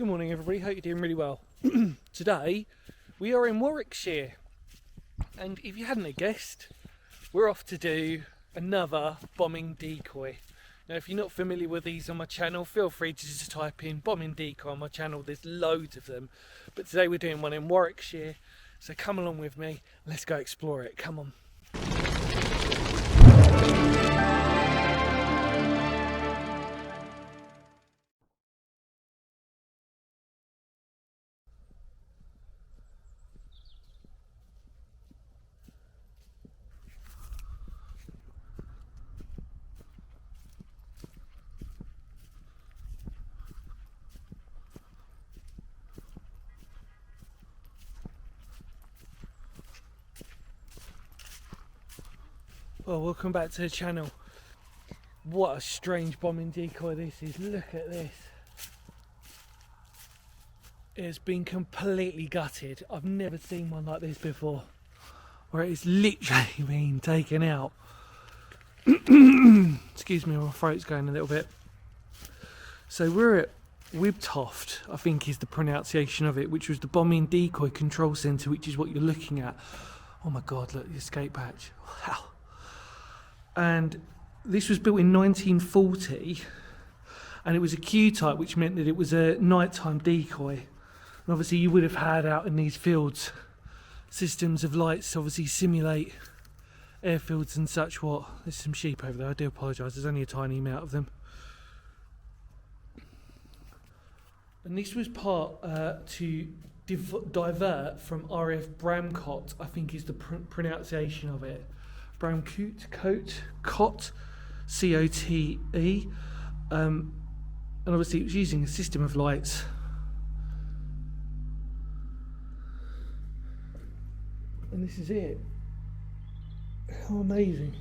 Good morning everybody, hope you're doing really well. Today we are in Warwickshire, and if you hadn't guessed, we're off to do another bombing decoy. Now if you're not familiar with these on my channel, feel free to just type in bombing decoy on my channel, there's loads of them. But today we're doing one in Warwickshire, so come along with me, let's go explore it, come on. Well, welcome back to the channel. What a strange bombing decoy this is, look at this. It's been completely gutted. I've never seen one like this before, where it's literally been taken out. Excuse me, my throat's going a little bit. So we're at Wibtoft, I think is the pronunciation of it, which was the bombing decoy control centre, which is what you're looking at. Oh my god, look, the escape hatch. Wow. And this was built in 1940, and it was a Q type, which meant that it was a nighttime decoy. And obviously you would have had out in these fields systems of lights to obviously simulate airfields and such. What? There's some sheep over there, I do apologise, there's only a tiny amount of them. And this was part to divert from RAF Bramcot, I think is the pronunciation of it. Bramcot, C-O-T-E. And obviously it was using a system of lights. And this is it. How amazing.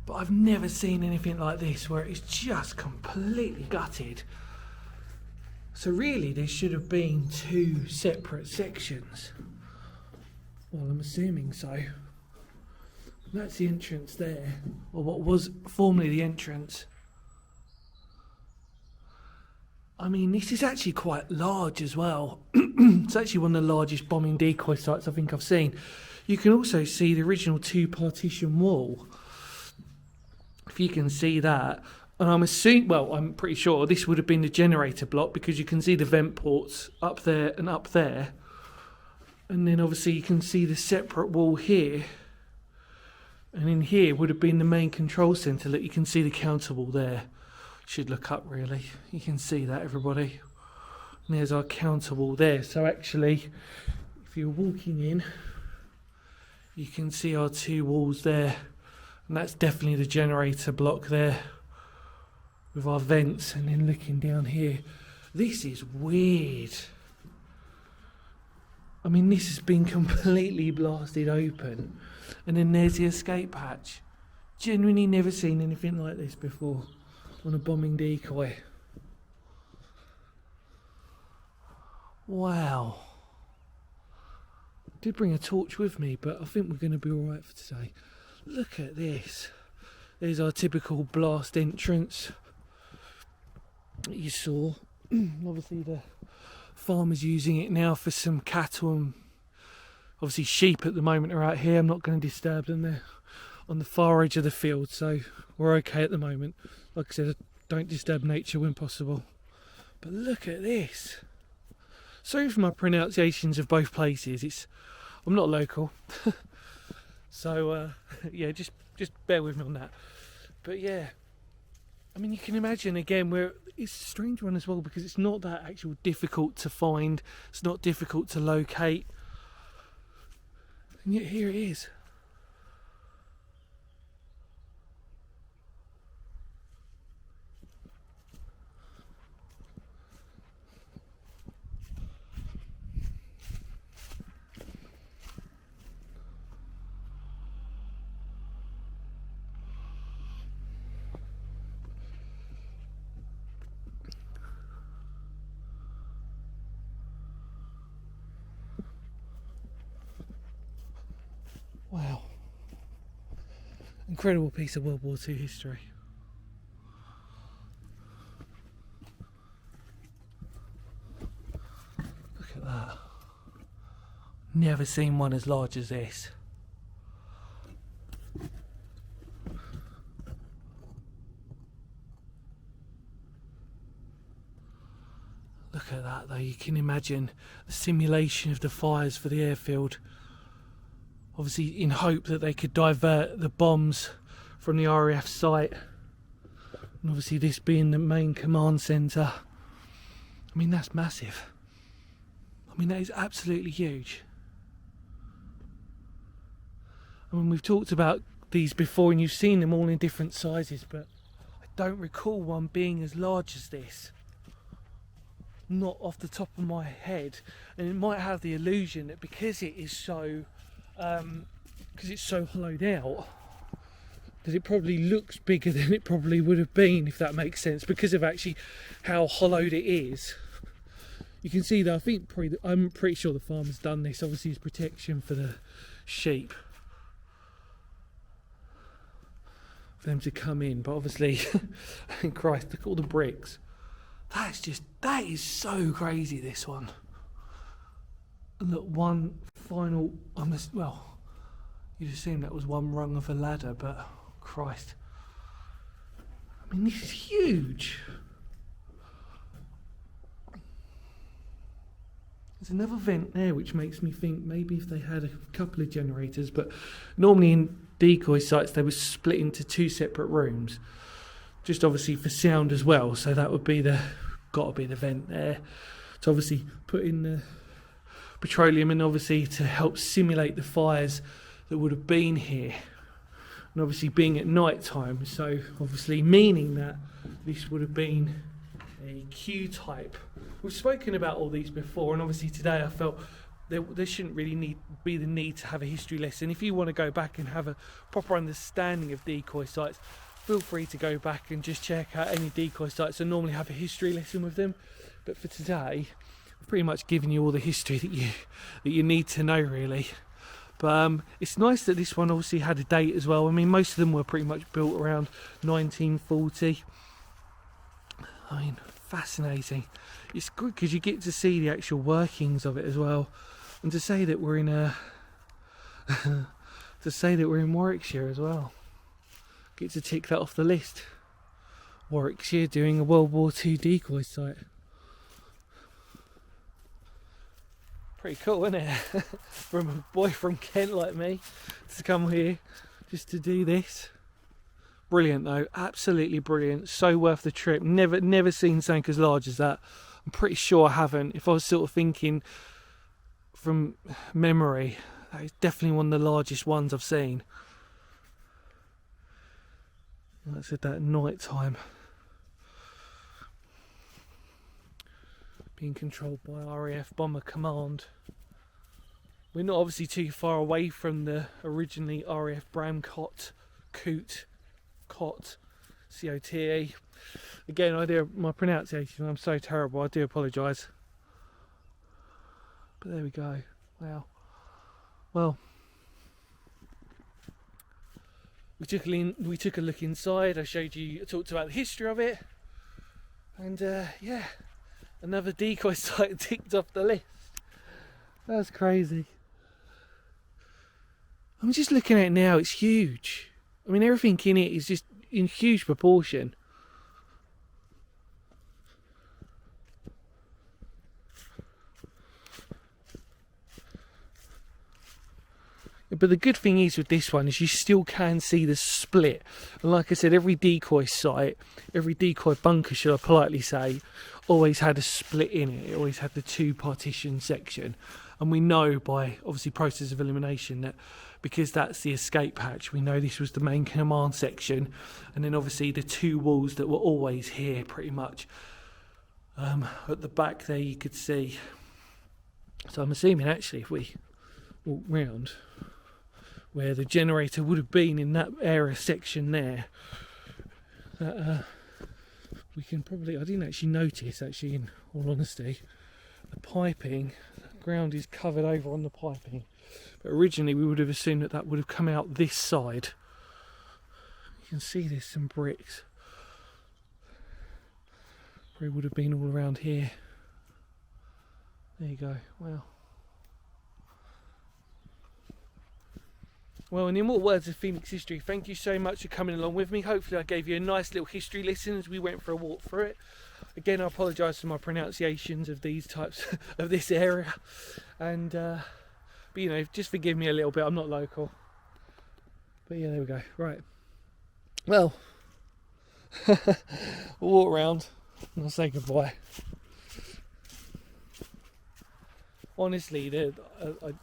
But I've never seen anything like this where it's just completely gutted. So really there should have been two separate sections. Well, I'm assuming so. That's the entrance there, or what was formerly the entrance. I mean, this is actually quite large as well. It's actually one of the largest bombing decoy sites I think I've seen. You can also see the original two-partition wall, if you can see that. And I'm assuming, well, I'm pretty sure this would have been the generator block, because you can see the vent ports up there and up there. And then obviously you can see the separate wall here. And in here would have been the main control centre. Look, you can see the counter wall there. Should look up really. You can see that, everybody. And there's our counter wall there. So actually, if you're walking in, you can see our two walls there. And that's definitely the generator block there, with our vents. And then looking down here, this is weird. I mean, this has been completely blasted open. And then there's the escape hatch. Genuinely never seen anything like this before on a bombing decoy. Wow. Did bring a torch with me, but I think we're going to be alright for today. Look at this. There's our typical blast entrance that you saw. Obviously the farmer's using it now for some cattle, and obviously sheep at the moment are out here. I'm not going to disturb them, they're on the far edge of the field, so we're okay at the moment. Like I said, don't disturb nature when possible. But look at this. Sorry for my pronunciations of both places, I'm not local. So yeah, just bear with me on that. But yeah, I mean, you can imagine again where it's a strange one as well, because it's not that actual difficult to find, it's not difficult to locate, and yet here it is. Wow. Incredible piece of World War II history. that. Never seen one as large as this. Look at that though, you can imagine the simulation of the fires for the airfield. Obviously in hope that they could divert the bombs from the RAF site. And obviously this being the main command centre. I mean, that's massive. I mean, that is absolutely huge. I mean, we've talked about these before and you've seen them all in different sizes, but I don't recall one being as large as this. Not off the top of my head. And it might have the illusion that because it is so hollowed out, that it probably looks bigger than it probably would have been, if that makes sense, because of actually how hollowed it is. You can see that I'm pretty sure the farmer's done this, obviously as protection for the sheep, for them to come in, but obviously Christ, look at all the bricks. That is so crazy, this one. And look, one final, well, you'd assume that was one rung of a ladder, but Christ. I mean, this is huge. There's another vent there which makes me think maybe if they had a couple of generators, but normally in decoy sites they were split into two separate rooms, just obviously for sound as well, so that would be got to be the vent there to obviously put in the petroleum and obviously to help simulate the fires that would have been here, and obviously being at night time, so obviously meaning that this would have been a Q type. We've spoken about all these before, and obviously today I felt there shouldn't really be the need to have a history lesson. If you want to go back and have a proper understanding of decoy sites, feel free to go back and just check out any decoy sites and normally have a history lesson with them. But for today, I've pretty much given you all the history that you need to know, really. But it's nice that this one obviously had a date as well. I mean, most of them were pretty much built around 1940. I mean, fascinating. It's good because you get to see the actual workings of it as well, and to say that we're in in Warwickshire as well. Get to tick that off the list. Warwickshire doing a World War II decoy site. Pretty cool, isn't it? From a boy from Kent like me to come here just to do this. Brilliant though, absolutely brilliant. So worth the trip. Never seen something as large as that. I'm pretty sure I haven't. If I was sort of thinking from memory, that is definitely one of the largest ones I've seen. Like I said, that at night time. Being controlled by RAF Bomber Command. We're not obviously too far away from the originally RAF Bramcot Coot Cot COTE. Again, my pronunciation, I'm so terrible, I do apologise. But there we go. Wow. Well, we took a look inside. I talked about the history of it, and yeah, another decoy site ticked off the list. That's crazy. I'm just looking at it now, it's huge. I mean, everything in it is just in huge proportion. But the good thing is with this one is you still can see the split. And like I said, every decoy site, every decoy bunker, should I politely say, always had a split in it. It always had the two partition section. And we know by obviously process of elimination that because that's the escape hatch, we know this was the main command section. And then obviously the two walls that were always here pretty much. At the back there you could see. So I'm assuming actually if we walk round where the generator would have been in that area section there, we can probably, I didn't actually notice actually, in all honesty, the piping, the ground is covered over on the piping, but originally we would have assumed that would have come out this side. You can see there's some bricks, probably would have been all around here. There you go. Wow. Well, and in more words of Phoenix history, thank you so much for coming along with me. Hopefully I gave you a nice little history lesson as we went for a walk through it. Again, I apologise for my pronunciations of these types of this area, and but you know, just forgive me a little bit. I'm not local, but yeah, there we go. Right. Well, we'll walk around and I'll say goodbye. Honestly,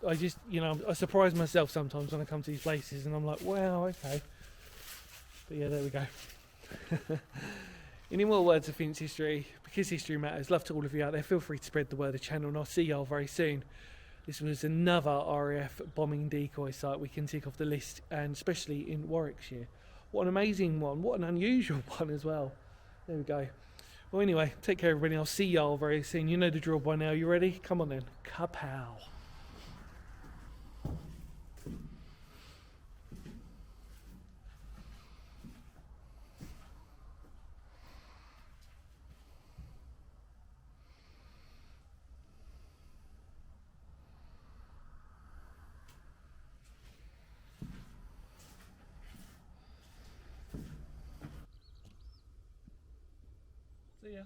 I just, you know, I surprise myself sometimes when I come to these places and I'm like, wow, okay. But yeah, there we go. Any more words of Phoenix history? Because history matters. Love to all of you out there. Feel free to spread the word of the channel, and I'll see y'all very soon. This was another RAF bombing decoy site we can tick off the list, and especially in Warwickshire. What an amazing one. What an unusual one as well. There we go. Well, anyway, take care, everybody. I'll see y'all very soon. You know the drill by now. You ready? Come on then. Kapow. See ya.